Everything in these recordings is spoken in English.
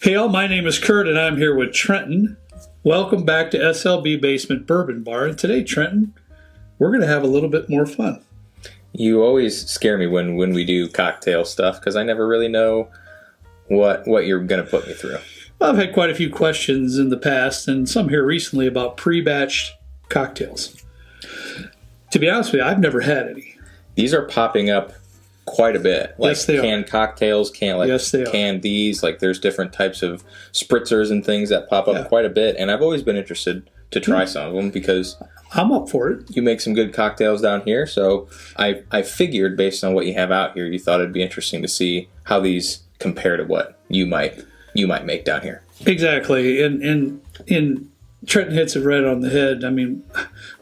Hey all, my name is Kurt and I'm here with Trenton. Welcome back to SLB Basement Bourbon Bar. And today, Trenton, we're going to have a little bit more fun. You always scare me when we do cocktail stuff because I never really know what you're going to put me through. Well, I've had quite a few questions in the past and some here recently about pre-batched cocktails. To be honest with you, I've never had any. These are popping up quite a bit. Like yes, they canned cocktails, canned these. Like there's different types of spritzers and things that pop up quite a bit. And I've always been interested to try some of them because I'm up for it. You make some good cocktails down here. So I figured based on what you have out here, you thought it'd be interesting to see how these compare to what you might make down here. Exactly. And Trenton hits it right on the head. I mean,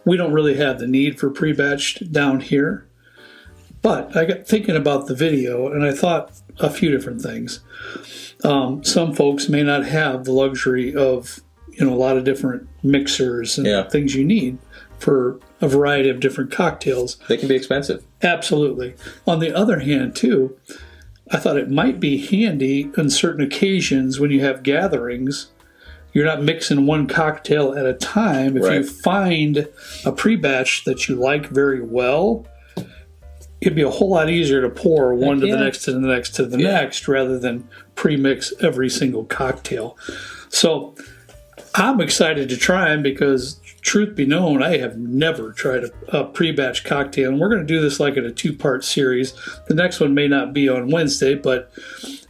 we don't really have the need for pre-batched down here. But I got thinking about the video, and I thought a few different things. Some folks may not have the luxury of, a lot of different mixers and things you need for a variety of different cocktails. They can be expensive. Absolutely. On the other hand, too, I thought it might be handy on certain occasions when you have gatherings. You're not mixing one cocktail at a time. If you find a pre-batch that you like very well, it'd be a whole lot easier to pour one to the next to the next to the next rather than pre-mix every single cocktail. So I'm excited to try them because, truth be known, I have never tried a pre-batch cocktail. And we're going to do this like in a two-part series. The next one may not be on Wednesday, but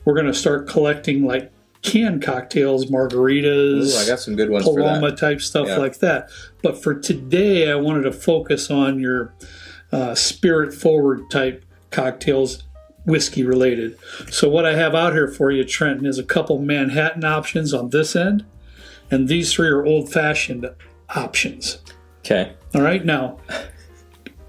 we're going to start collecting like canned cocktails, margaritas. Ooh, I got some good ones Paloma for that. Type stuff like that. But for today, I wanted to focus on your spirit forward type cocktails, whiskey related. So what I have out here for you, Trenton, is a couple Manhattan options on this end, and these three are old fashioned options. Okay. All right. Now,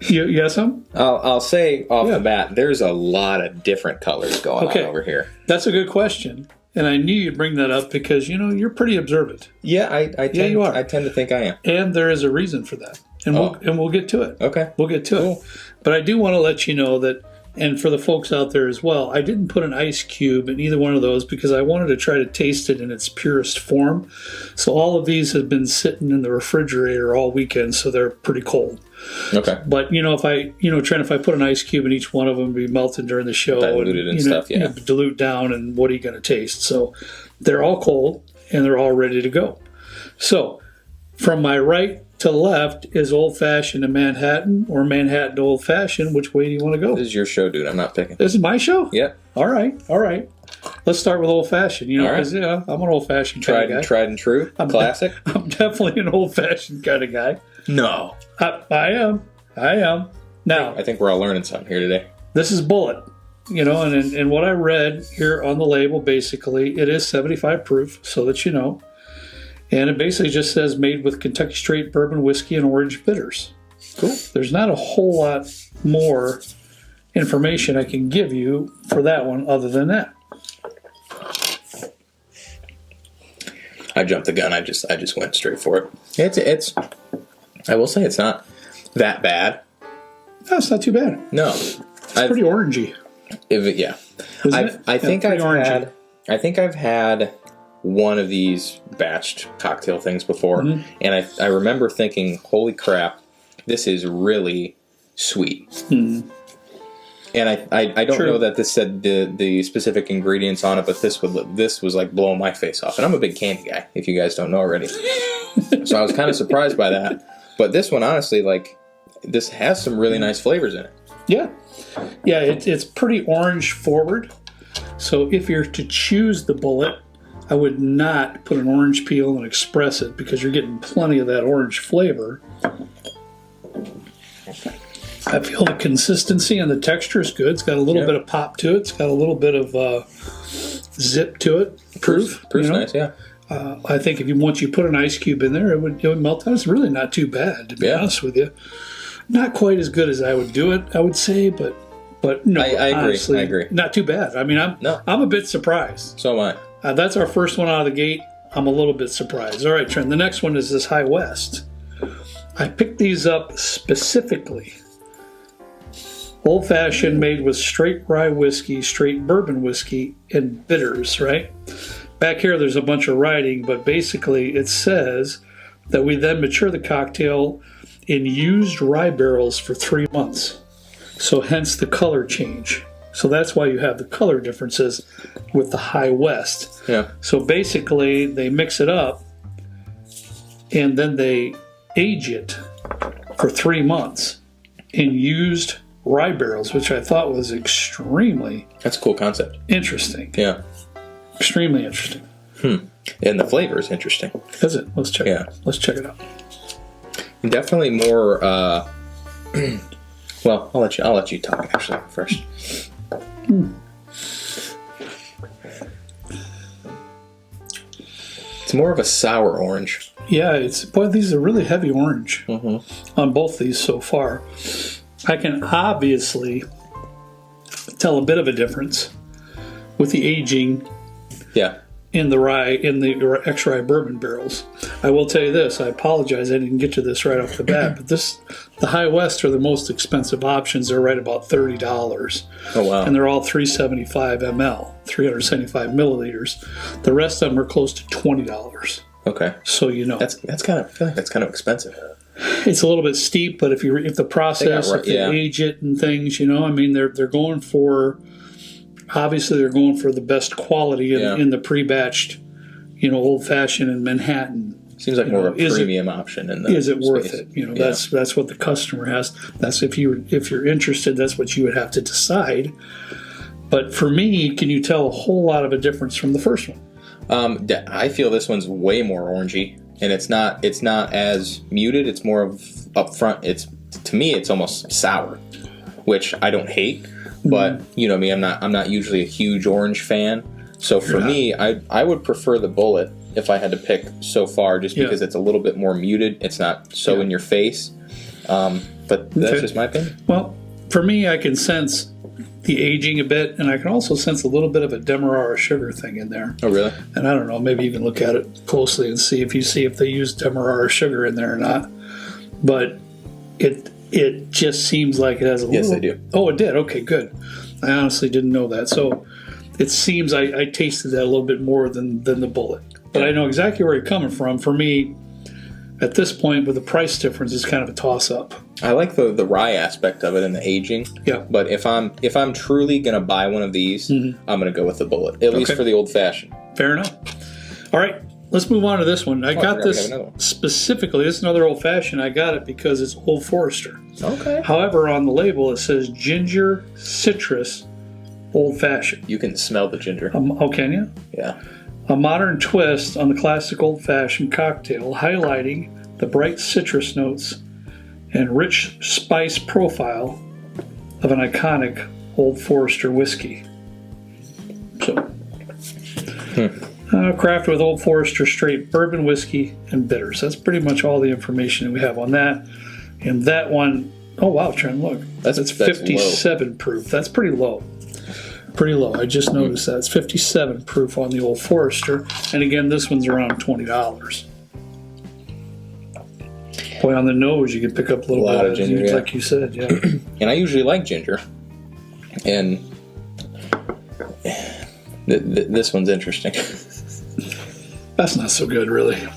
you got some? I'll say off the bat, there's a lot of different colors going on over here. That's a good question. And I knew you'd bring that up because, you're pretty observant. Yeah, I tend to think I am. And there is a reason for that. And we'll get to it. Okay. We'll get to it. But I do want to let you know that, and for the folks out there as well, I didn't put an ice cube in either one of those because I wanted to try to taste it in its purest form. So all of these have been sitting in the refrigerator all weekend, so they're pretty cold. Okay. But, Trent, if I put an ice cube in each one of them, it'd be melted during the show. Diluted and stuff, dilute down, and what are you going to taste? So they're all cold, and they're all ready to go. So from my right to left is old-fashioned to Manhattan or Manhattan to old-fashioned. Which way do you want to go? This is your show, dude. I'm not picking. This is my show? Yeah. All right. Let's start with old-fashioned. Because I'm an old-fashioned kind of guy. Tried and true? Classic? I'm definitely an old-fashioned kind of guy. No. I am. Now, I think we're all learning something here today. This is Bullet. And what I read here on the label, basically, it is 75 proof, so that you know. And it basically just says made with Kentucky straight bourbon whiskey and orange bitters. Cool. There's not a whole lot more information I can give you for that one other than that. I jumped the gun. I just went straight for it. It's I will say it's not that bad. No, it's not too bad. No. It's pretty orangey. I think I've had one of these batched cocktail things before, and I remember thinking, holy crap, this is really sweet. Mm-hmm. And I don't know that this said the specific ingredients on it, but this was like blowing my face off. And I'm a big candy guy, if you guys don't know already. So I was kind of surprised by that. But this one, honestly, this has some really nice flavors in it. Yeah. Yeah, it's pretty orange forward. So if you're to choose the Bullet, I would not put an orange peel and express it because you're getting plenty of that orange flavor. I feel the consistency and the texture is good. It's got a little bit of pop to it. It's got a little bit of zip to it. Proof's nice, yeah. I think once you put an ice cube in there, it would melt down. It's really not too bad, to be honest with you. Not quite as good as I would do it, I would say, but no, I honestly, agree. Not too bad. I mean, I'm a bit surprised. So am I. That's our first one out of the gate. I'm a little bit surprised. All right, Trent. The next one is this High West. I picked these up specifically. Old-fashioned, made with straight rye whiskey, straight bourbon whiskey, and bitters, right? back here there's a bunch of writing, but basically it says that we then mature the cocktail in used rye barrels for 3 months. So hence the color change. So that's why you have the color differences with the High West. Yeah. So basically they mix it up and then they age it for 3 months in used rye barrels, which I thought was extremely... That's a cool concept. Interesting. Yeah. Extremely interesting. And the flavor is interesting. Is it? Let's check it out. Let's check it out. Definitely more. Well, I'll let you talk actually first. It's more of a sour orange. Yeah, boy, these are really heavy orange on both these so far. I can obviously tell a bit of a difference with the aging. Yeah. In the ex-rye bourbon barrels. I will tell you this, I apologize I didn't get to this right off the bat, but the High West are the most expensive options. They're right about $30. Oh, wow. And they're all 375 ml, 375 milliliters. The rest of them are close to $20. Okay. So you know. That's kind of, I feel like that's kind of expensive. It's a little bit steep, but if the process, if they age it and things, you know, I mean, they're going for... Obviously, they're going for the best quality in the pre-batched, you know, old-fashioned in Manhattan. Seems like more of a premium option in the Is it worth space. it? You know, that's what the customer has. That's if you're interested, that's what you would have to decide. But for me, can you tell a whole lot of a difference from the first one? I feel this one's way more orangey, and it's not as muted. It's more of upfront. To me, it's almost sour, which I don't hate. But you know me, I'm not usually a huge orange fan. So for me, I would prefer the Bullet if I had to pick so far, just because it's a little bit more muted. It's not so in your face. But that's just my opinion. Well, for me, I can sense the aging a bit, and I can also sense a little bit of a Demerara sugar thing in there. Oh, really? And I don't know, maybe even look at it closely and see if they use Demerara sugar in there or not. But it just seems like it has a little... Yes, they do. Oh, it did? Okay, good. I honestly didn't know that. So it seems I tasted that a little bit more than the Bullet. But I know exactly where you're coming from. For me, at this point, with the price difference, it's kind of a toss-up. I like the rye aspect of it and the aging. Yeah. But if I'm truly going to buy one of these, I'm going to go with the Bullet, at least for the old-fashioned. Fair enough. All right. Let's move on to this one. I got this specifically. This is another old-fashioned. I got it because it's Old Forester. Okay. However, on the label it says ginger citrus old-fashioned. You can smell the ginger. Oh, can you? Yeah. A modern twist on the classic old-fashioned cocktail, highlighting the bright citrus notes and rich spice profile of an iconic Old Forester whiskey. So... crafted with Old Forester straight bourbon whiskey and bitters. That's pretty much all the information we have on that. And that one, oh wow, Trent, look. That's 57 proof. That's pretty low. Pretty low. I just noticed that. It's 57 proof on the Old Forester. And again, this one's around $20. Boy, on the nose, you can pick up a little bit of ginger, like you said, yeah. And I usually like ginger. And this one's interesting. That's not so good, really.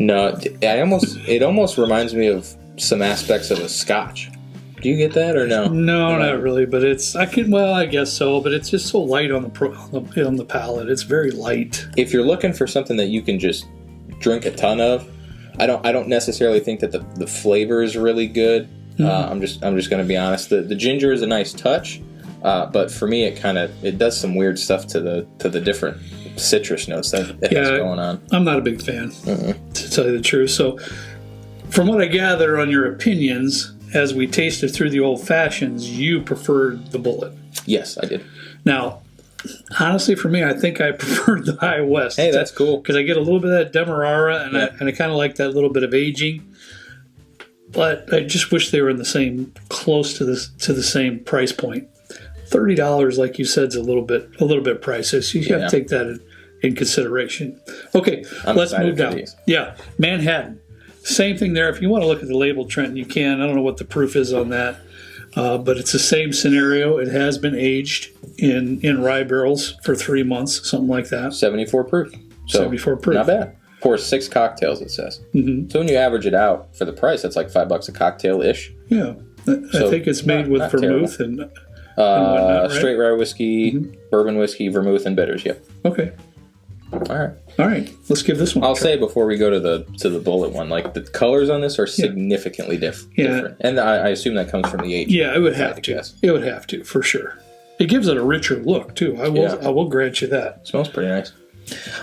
No, it almost reminds me of some aspects of a Scotch. Do you get that or no? No, not really. But I guess so. But it's just so light on the palate. It's very light. If you're looking for something that you can just drink a ton of, I don't necessarily think that the flavor is really good. I'm just going to be honest. The ginger is a nice touch, but for me it does some weird stuff to the different citrus notes that has going on. I'm not a big fan, to tell you the truth. So, from what I gather on your opinions, as we tasted through the old fashions, you preferred the Bullet. Yes, I did. Now, honestly, for me, I think I preferred the High West. Hey, that's cool because I get a little bit of that Demerara, and I kind of like that little bit of aging. But I just wish they were in the same, close to the same price point. $30, like you said, is a little bit pricey. So you have to take that in consideration. Okay, let's move down. Yeah, Manhattan. Same thing there. If you want to look at the label, Trenton, you can. I don't know what the proof is on that. But it's the same scenario. It has been aged in rye barrels for 3 months, something like that. 74 proof. So 74 proof. Not bad. For 6 cocktails, it says. Mm-hmm. So when you average it out for the price, that's like $5 a cocktail-ish. Yeah. I think it's made with vermouth and whatnot, right? Straight rye whiskey, bourbon whiskey, vermouth, and bitters. Yep. Okay. All right. Let's give this one a I'll try. say before we go to the bullet one, like the colors on this are significantly different. And I assume that comes from the age. Yeah, it would have to. It would have to, for sure. It gives it a richer look, too. I will grant you that. Smells pretty nice.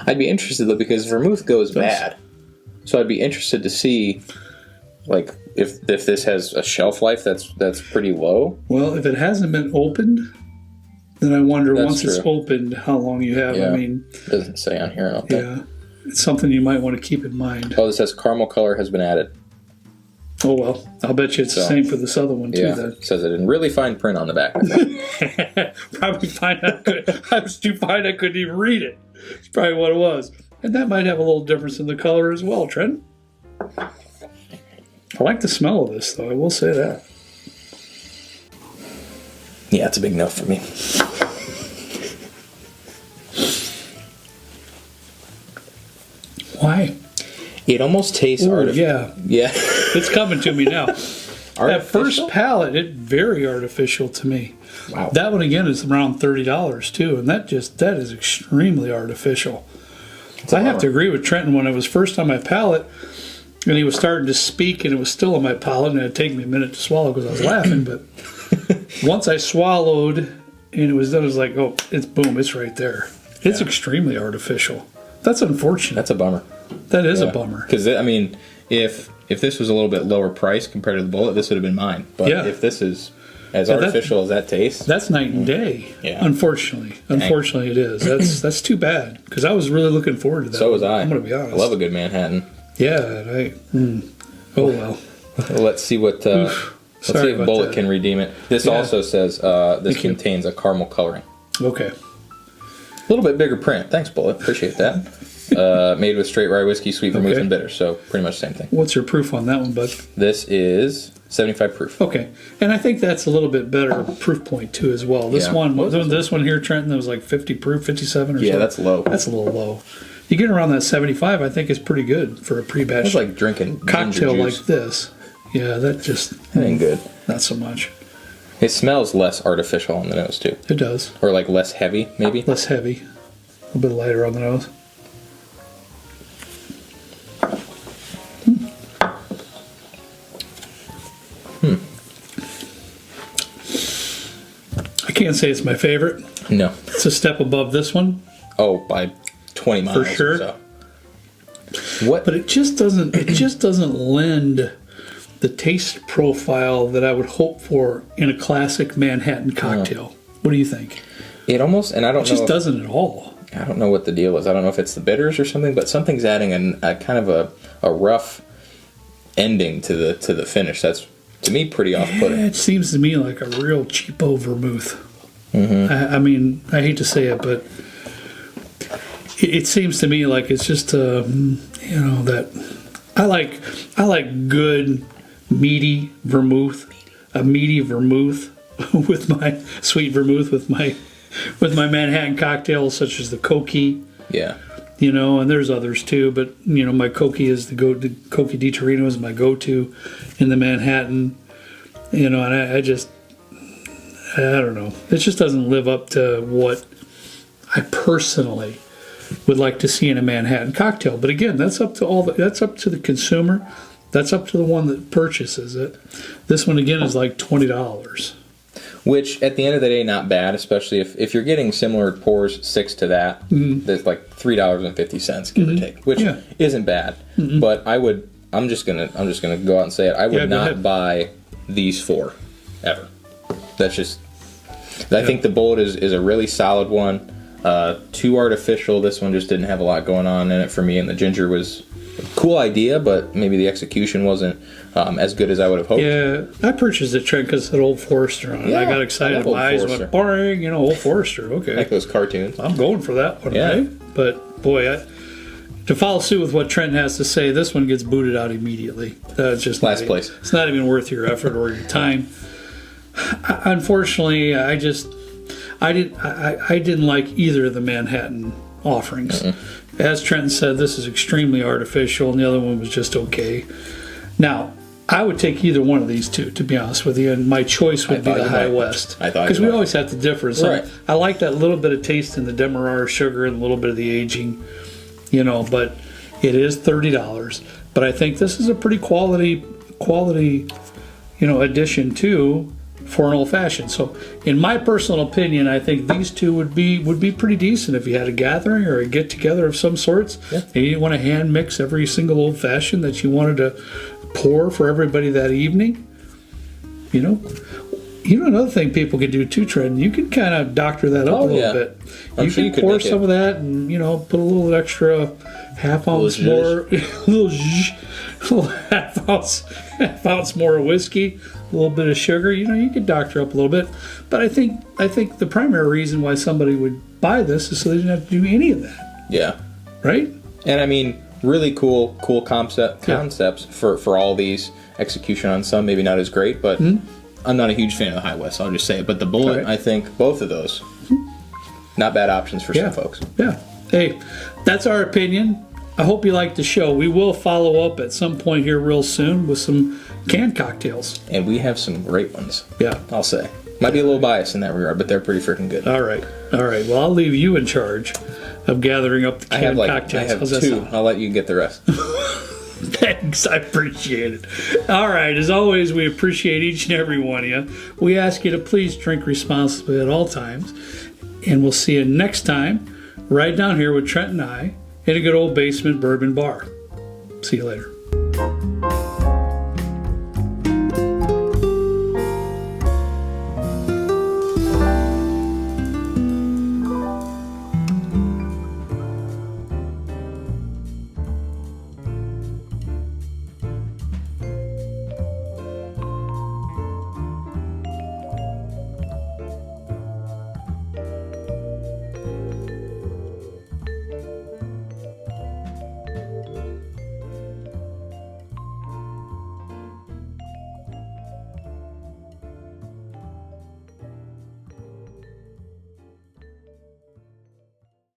I'd be interested, though, because vermouth goes bad. So I'd be interested to see, like, if this has a shelf life that's pretty low. Well, if it hasn't been opened, then I wonder once true. It's opened how long you have. Yeah. I mean, it doesn't say on here, I don't think. Yeah, it's something you might want to keep in mind. Oh, this says caramel color has been added. Oh, well, I'll bet you it's the same for this other one, too, then. It says it in really fine print on the back. Probably fine. I was too fine I couldn't even read it. It's probably what it was. And that might have a little difference in the color as well, Trent. I like the smell of this, though. I will say that. Yeah, it's a big no for me. Why? It almost tastes artificial. Yeah. It's coming to me now. At first palate, it's very artificial to me. Wow. That one, again, is around $30, too, and that is extremely artificial. I have to agree with Trenton. When it was first on my palate, and he was starting to speak, and it was still on my palate, and it would take me a minute to swallow because I was laughing, but once I swallowed, and it was done, I was like, oh, it's right there. It's extremely artificial. That's unfortunate. That's a bummer. That is a bummer. Because, I mean, if this was a little bit lower price compared to the bullet, this would have been mine. But if this is as artificial as that tastes... That's night and day, unfortunately. Unfortunately, it is. That's too bad, because I was really looking forward to that. So was I. I'm going to be honest. I love a good Manhattan. Yeah, right. Oh, well. Let's see what... let's see if Bullet can redeem it. This also says this contains a caramel coloring. Okay. A little bit bigger print. Thanks, Bullet. Appreciate that. Made with straight rye whiskey, sweet vermouth, and bitter. So pretty much the same thing. What's your proof on that one, bud? This is 75 proof. Okay. And I think that's a little bit better proof point, too, as well. This one here, Trenton, that was like 50 proof, 57 or so. Yeah, that's low. That's a little low. You get around that 75, I think is pretty good for a pre-batch. It's like drinking cocktail like this. Yeah, that ain't good. Not so much. It smells less artificial on the nose, too. It does. Or like less heavy, maybe? Less heavy. A little bit lighter on the nose. I can't say it's my favorite. No. It's a step above this one. Oh, by 20 miles for sure. Or so. What? But it just doesn't lend the taste profile that I would hope for in a classic Manhattan cocktail. What do you think? It almost, and I don't know. It just doesn't at all. I don't know what the deal is. I don't know if it's the bitters or something, but something's adding a kind of a rough ending to the finish. That's, to me, pretty off-putting. Yeah, it seems to me like a real cheapo vermouth. Mm-hmm. I mean, I hate to say it, but it seems to me like it's just that I like good meaty vermouth, a meaty vermouth with my sweet vermouth with my Manhattan cocktails such as the Cokie. Yeah. And there's others too, but my Cokie is the Cokie di Torino is my go-to in the Manhattan. And I don't know. It just doesn't live up to what I personally would like to see in a Manhattan cocktail. But again, that's up to that's up to the consumer. That's up to the one that purchases it. This one again is like $20. Which, at the end of the day, not bad, especially if you're getting similar pours 6 to that. Mm-hmm. There's like $3.50, give or take, which isn't bad. Mm-hmm. But I'm just gonna go out and say it. I would not buy these 4 ever. That's just. I think the Bullet is a really solid one. Too artificial. This one just didn't have a lot going on in it for me, and the ginger was a cool idea, but maybe the execution wasn't as good as I would have hoped. Yeah, I purchased it, Trent, because it had Old Forester on it. I got excited. My eyes went, boring, Old Forester, okay. Like those cartoons. I'm going for that one, right? But, boy, to follow suit with what Trent has to say, this one gets booted out immediately. It's just last place. It's not even worth your effort or your time. unfortunately, I didn't like either of the Manhattan offerings. As Trenton said, this is extremely artificial, and the other one was just okay. Now, I would take either one of these two, to be honest with you, and my choice would be the High West. Because we always have to differ. So right. I like that little bit of taste in the Demerara sugar and a little bit of the aging, but it is $30. But I think this is a pretty quality, addition too for an old fashioned. So, in my personal opinion, I think these two would be pretty decent if you had a gathering or a get together of some sorts. Yeah. And you didn't want to hand mix every single old fashioned that you wanted to pour for everybody that evening. Another thing people could do too, Trent, you can kind of doctor that up a little bit. You can pour some of that and put a little extra half ounce more, half ounce more of whiskey, a little bit of sugar. You could doctor up a little bit. But I think the primary reason why somebody would buy this is so they didn't have to do any of that. Yeah. Right? And I mean, really cool concepts for all these. Execution on some, maybe not as great, but I'm not a huge fan of the High West, so I'll just say it. But the Bullet, right. I think both of those, not bad options for some folks. Yeah. Hey, that's our opinion. I hope you liked the show. We will follow up at some point here real soon with some canned cocktails. And we have some great ones. Yeah. I'll say. Might be a little biased in that regard, but they're pretty freaking good. All right. Well, I'll leave you in charge of gathering up the canned cocktails. I have two. I'll let you get the rest. Thanks, I appreciate it. All right, as always, we appreciate each and every one of you. We ask you to please drink responsibly at all times. And we'll see you next time, right down here with Trent and I, in a good old basement bourbon bar. See you later.